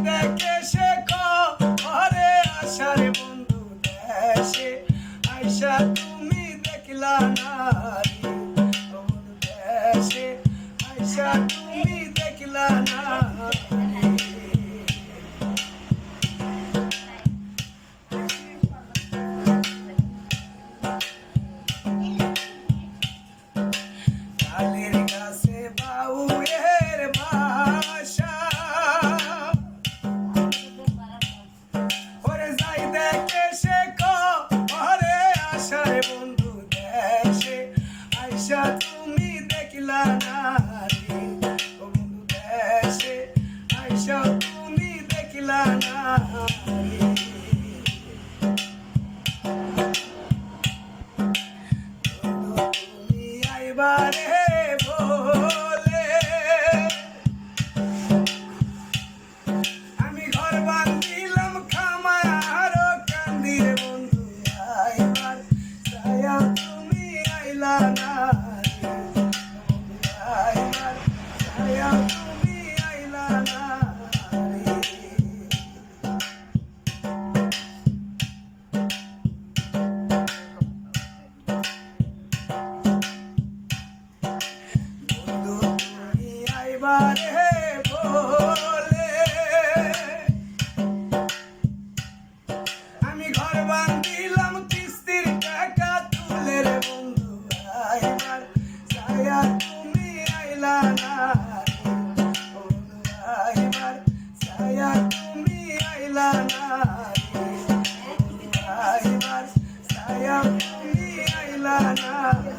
দেখে সে ঘরে আসার বন্ধু দেশে আইসা তুমি দেখলা না রে বন্ধু দেশে আইসা তুমি দেখলা না কালের গাছে বাউয়ের ভাষা ওরে যাই দেখে সে ঘরে আসার বন্ধু দেশে আইসা তুমি দেখলা না রে বন্ধু দেশে আইসা তুমি দেখলা না রে তুমি আইবারে বলে আমি ঘর বান্ধিলাম খামায় আরো কান্দিরে বন্ধু আইবার ছায়া তুমি আইলা না রে বন্ধু আইবার ছায়া তুমি আইলা না রে বন্ধু তুমি আইবারে বলে আমি ঘর বান্ধিলাম কিস্তির টাকা তুলে রে বন্ধু আইবার ছায়া তুমি আইলা না রে বন্ধু আইবার ছায়া তুমি আইলা না রে বন্ধু আইবার ছায়া তুমি আইলা না রে